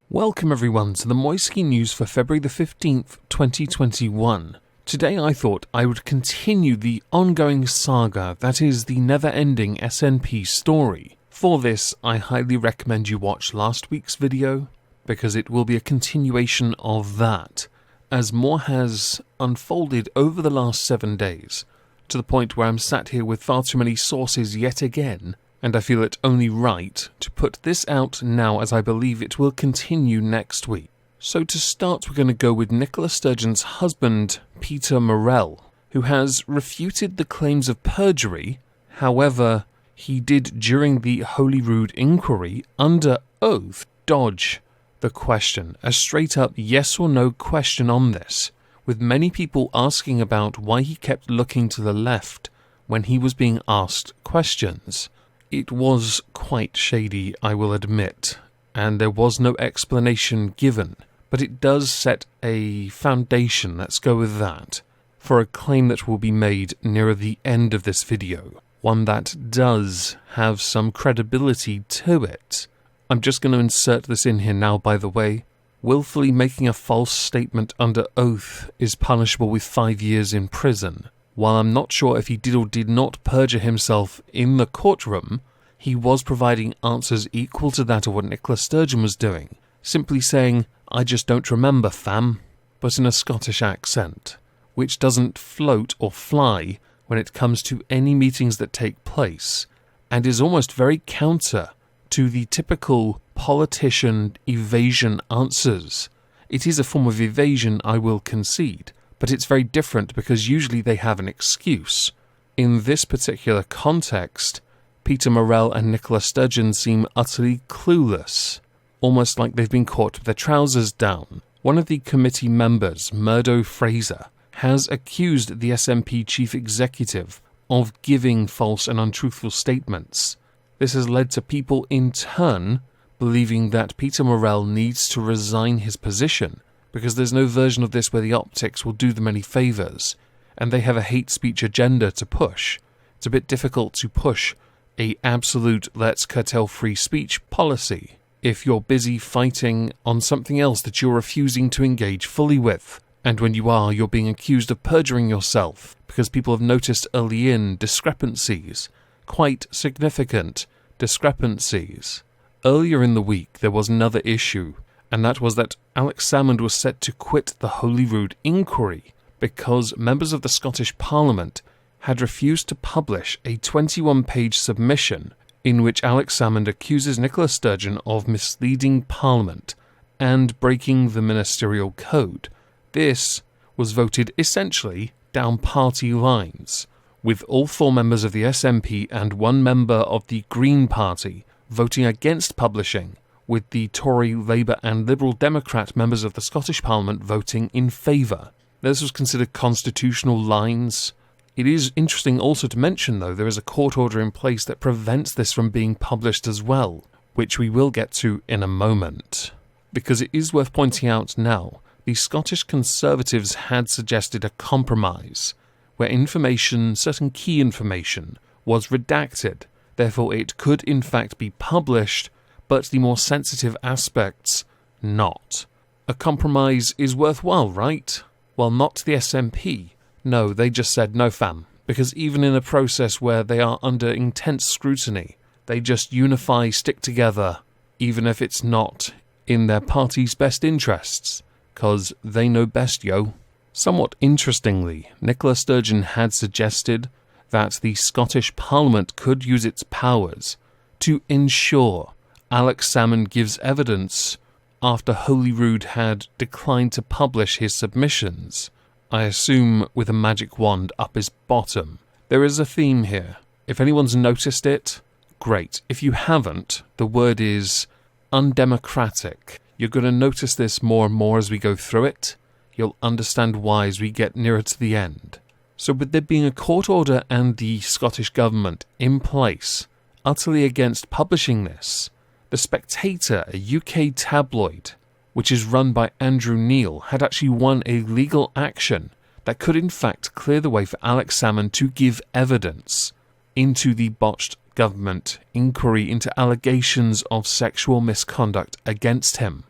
Welcome everyone to the Moistski news for February the 15th, 2021. Today I thought I would continue the ongoing saga that is the Neverending SNP Story. For this, I highly recommend you watch last week's video, because it will be a continuation of that, as more has unfolded over the last 7 days, to the point where I'm sat here with far too many sources yet again, and I feel it only right to put this out now as I believe it will continue next week. So to start, we're going to go with Nicola Sturgeon's husband, Peter Morell, who has refuted the claims of perjury. However, he did during the Holyrood Inquiry, under oath, dodge the question, a straight-up yes or no question on this, with many people asking about why he kept looking to the left when he was being asked questions. It was quite shady, I will admit, and there was no explanation given, but it does set a foundation, let's go with that, for a claim that will be made nearer the end of this video, one that does have some credibility to it. I'm just going to insert this in here now, by the way. Willfully making a false statement under oath is punishable with 5 years in prison. While I'm not sure if he did or did not perjure himself in the courtroom, he was providing answers equal to that of what Nicola Sturgeon was doing, simply saying, "I just don't remember, fam," but in a Scottish accent, which doesn't float or fly when it comes to any meetings that take place, and is almost very counter to the typical politician evasion answers. It is a form of evasion, I will concede, but it's very different because usually they have an excuse. In this particular context, Peter Morell and Nicola Sturgeon seem utterly clueless, almost like they've been caught with their trousers down. One of the committee members, Murdo Fraser, has accused the SNP chief executive of giving false and untruthful statements. This has led to people in turn believing that Peter Morell needs to resign his position, because there's no version of this where the optics will do them any favours, and they have a hate speech agenda to push. It's a bit difficult to push a absolute let's curtail free speech policy if you're busy fighting on something else that you're refusing to engage fully with. And when you are, you're being accused of perjuring yourself, because people have noticed early in discrepancies, quite significant discrepancies. Earlier in the week, there was another issue, and that was that Alex Salmond was set to quit the Holyrood Inquiry because members of the Scottish Parliament had refused to publish a 21-page submission in which Alex Salmond accuses Nicola Sturgeon of misleading Parliament and breaking the ministerial code. This was voted essentially down party lines, with all 4 members of the SNP and 1 member of the Green Party voting against publishing, with the Tory, Labour and Liberal Democrat members of the Scottish Parliament voting in favour. This was considered constitutional lines. It is interesting also to mention, though, there is a court order in place that prevents this from being published as well, which we will get to in a moment. Because it is worth pointing out now, the Scottish Conservatives had suggested a compromise, where information, certain key information, was redacted. Therefore, it could in fact be published, but the more sensitive aspects not. A compromise is worthwhile, right? Well, not the SNP. No, they just said no fam, because even in a process where they are under intense scrutiny, they just unify, stick together, even if it's not in their party's best interests, because they know best, yo. Somewhat interestingly, Nicola Sturgeon had suggested that the Scottish Parliament could use its powers to ensure Alex Salmond gives evidence after Holyrood had declined to publish his submissions, I assume with a magic wand up his bottom. There is a theme here. If anyone's noticed it, great. If you haven't, the word is undemocratic. You're going to notice this more and more as we go through it. You'll understand why as we get nearer to the end. So with there being a court order and the Scottish Government in place, utterly against publishing this, The Spectator, a UK tabloid, which is run by Andrew Neil, had actually won a legal action that could in fact clear the way for Alex Salmond to give evidence into the botched government inquiry into allegations of sexual misconduct against him.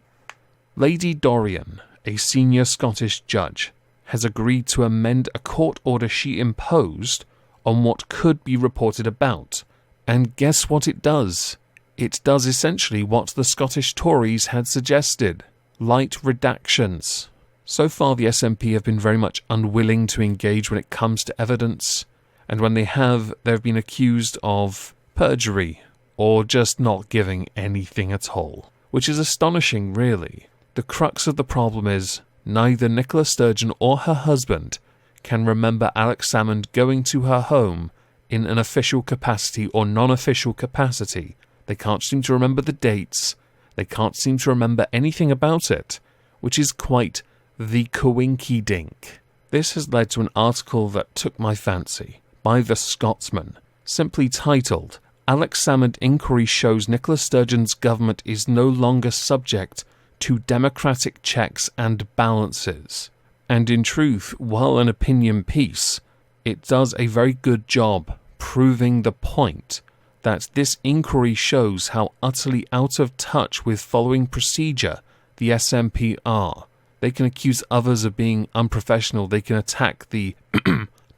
Lady Dorian, a senior Scottish judge, has agreed to amend a court order she imposed on what could be reported about. And guess what it does? It does essentially what the Scottish Tories had suggested: light redactions. So far the SNP have been very much unwilling to engage when it comes to evidence, and when they have been accused of perjury or just not giving anything at all, which is astonishing really. The crux of the problem is neither Nicola Sturgeon or her husband can remember Alex Salmond going to her home in an official capacity or non-official capacity. They can't seem to remember the dates. They can't seem to remember anything about it, which is quite the coinky-dink. This has led to an article that took my fancy by The Scotsman, simply titled, "Alex Salmond Inquiry Shows Nicola Sturgeon's Government is No Longer Subject to Democratic Checks and Balances." And in truth, while an opinion piece, it does a very good job proving the point that this inquiry shows how utterly out of touch with following procedure the SNP are. They can accuse others of being unprofessional. They can attack the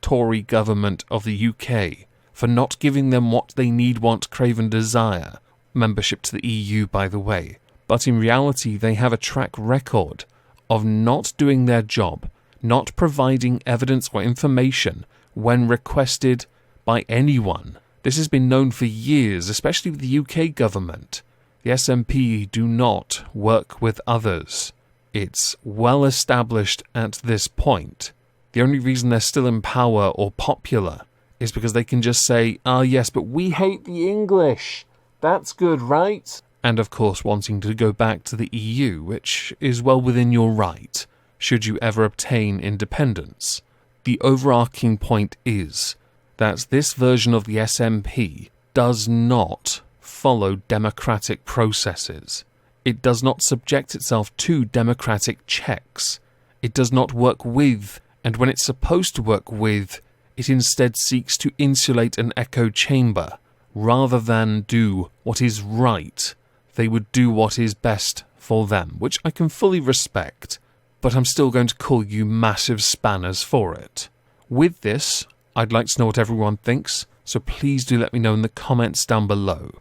Tory government of the UK for not giving them what they need, want, crave and desire. Membership to the EU, by the way. But in reality, they have a track record of not doing their job, not providing evidence or information when requested by anyone. This has been known for years, especially with the UK government. The SNP do not work with others. It's well established at this point. The only reason they're still in power or popular is because they can just say, "Ah, yes, but we hate the English. That's good, right?" And of course wanting to go back to the EU, which is well within your right, should you ever obtain independence. The overarching point is that this version of the SNP does not follow democratic processes. It does not subject itself to democratic checks. It does not work with, and when it's supposed to work with, it instead seeks to insulate an echo chamber. Rather than do what is right, they would do what is best for them, which I can fully respect, but I'm still going to call you massive spanners for it. With this, I'd like to know what everyone thinks, so please do let me know in the comments down below.